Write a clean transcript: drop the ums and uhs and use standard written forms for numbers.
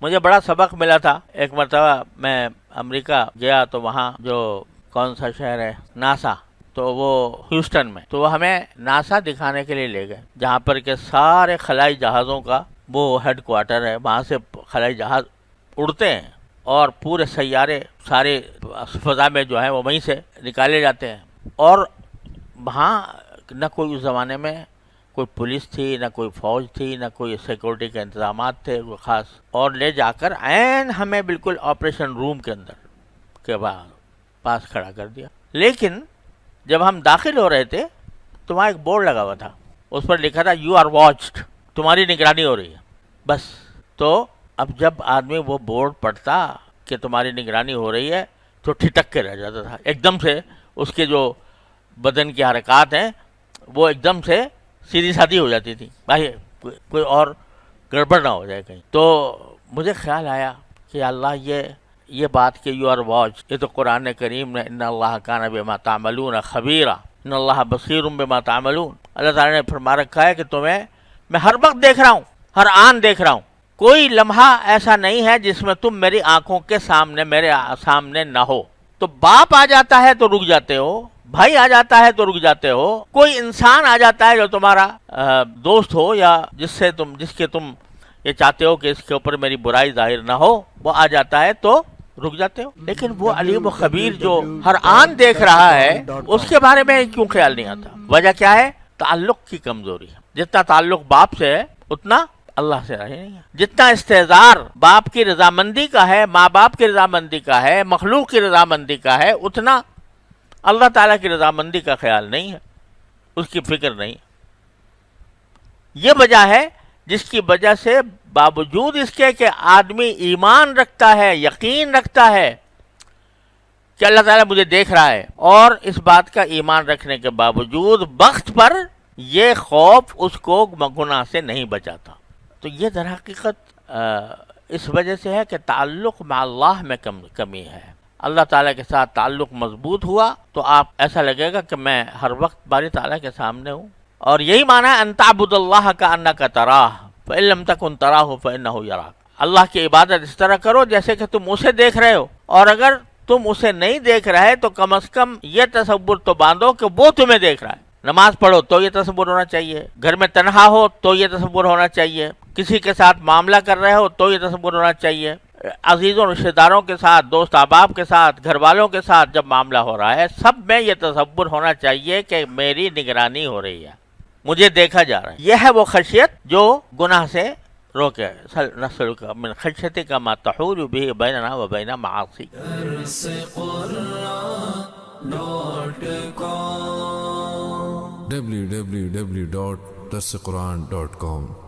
مجھے بڑا سبق ملا تھا. ایک مرتبہ میں امریکہ گیا تو وہاں جو کون سا شہر ہے ناسا، تو وہ ہیوسٹن میں، تو وہ ہمیں ناسا دکھانے کے لیے لے گئے جہاں پر کہ سارے خلائی جہازوں کا وہ ہیڈ کوارٹر ہے. وہاں سے خلائی جہاز اڑتے ہیں اور پورے سیارے سارے فضا میں جو ہے وہ وہیں سے نکالے جاتے ہیں. اور وہاں نہ کوئی اس زمانے میں کوئی پولیس تھی، نہ کوئی فوج تھی، نہ کوئی سیکورٹی کے انتظامات تھے کوئی خاص. اور لے جا کر عین ہمیں بالکل آپریشن روم کے اندر کے پاس کھڑا کر دیا. لیکن جب ہم داخل ہو رہے تھے تو وہاں ایک بورڈ لگا ہوا تھا، اس پر لکھا تھا یو آر واچڈ، تمہاری نگرانی ہو رہی ہے. بس. تو اب جب آدمی وہ بورڈ پڑھتا کہ تمہاری نگرانی ہو رہی ہے تو ٹھٹک کے رہ جاتا تھا. ایک دم سے اس کے جو بدن کی حرکات ہیں وہ ایک دم سے سیدھی سادھی ہو جاتی تھی، بھائی کوئی اور گڑبڑ نہ ہو جائے کہیں. تو مجھے خیال آیا کہ اللہ یہ بات کہ یو آر واچ، یہ تو قرآن کریم نے ان اللہ کان بما تعملون خبیرا، ان اللہ بصیر بما تعملون. اللہ تعالیٰ نے فرما رکھا ہے کہ تمہیں میں ہر وقت دیکھ رہا ہوں، ہر آن دیکھ رہا ہوں. کوئی لمحہ ایسا نہیں ہے جس میں تم میری آنکھوں کے سامنے میرے سامنے نہ ہو. تو باپ آ جاتا ہے تو رک جاتے ہو، بھائی آ جاتا ہے تو رک جاتے ہو، کوئی انسان آ جاتا ہے جو تمہارا دوست ہو یا جس کے تم یہ چاہتے ہو کہ اس کے اوپر میری برائی ظاہر نہ ہو، وہ آ جاتا ہے تو رک جاتے ہو. لیکن وہ علیم و خبیر جو ہر آن دیکھ رہا ہے اس کے بارے میں کیوں خیال نہیں آتا؟ وجہ کیا ہے؟ تعلق کی کمزوری ہے. جتنا تعلق باپ سے ہے اتنا اللہ سے رہے نہیں ہے. جتنا استحضار باپ کی رضامندی کا ہے، ماں باپ کی رضامندی کا ہے، مخلوق کی رضامندی کا ہے، اتنا اللہ تعالیٰ کی رضامندی کا خیال نہیں ہے، اس کی فکر نہیں. یہ وجہ ہے جس کی وجہ سے باوجود اس کے کہ آدمی ایمان رکھتا ہے، یقین رکھتا ہے کہ اللہ تعالیٰ مجھے دیکھ رہا ہے، اور اس بات کا ایمان رکھنے کے باوجود وقت پر یہ خوف اس کو گناہ سے نہیں بچاتا. تو یہ در حقیقت اس وجہ سے ہے کہ تعلق مع اللہ میں کمی ہے. اللہ تعالیٰ کے ساتھ تعلق مضبوط ہوا تو آپ ایسا لگے گا کہ میں ہر وقت باری تعالیٰ کے سامنے ہوں. اور یہی معنی ہے ان تعبد اللہ کأنک تراہ فإن لم تکن تراہ فإنہ یراک. اللہ کی عبادت اس طرح کرو جیسے کہ تم اسے دیکھ رہے ہو، اور اگر تم اسے نہیں دیکھ رہے تو کم از کم یہ تصور تو باندھو کہ وہ تمہیں دیکھ رہا ہے. نماز پڑھو تو یہ تصور ہونا چاہیے، گھر میں تنہا ہو تو یہ تصور ہونا چاہیے، کسی کے ساتھ معاملہ کر رہے ہو تو یہ تصور ہونا چاہیے، عزیزوں رشتہ داروں کے ساتھ، دوست احباب کے ساتھ، گھر والوں کے ساتھ جب معاملہ ہو رہا ہے سب میں یہ تصور ہونا چاہیے کہ میری نگرانی ہو رہی ہے، مجھے دیکھا جا رہا ہے. یہ ہے وہ خشیت جو گناہ سے روکے. نسألک من خشیتک ما تحول به بیننا و بین معاصیک. www.darsequran.com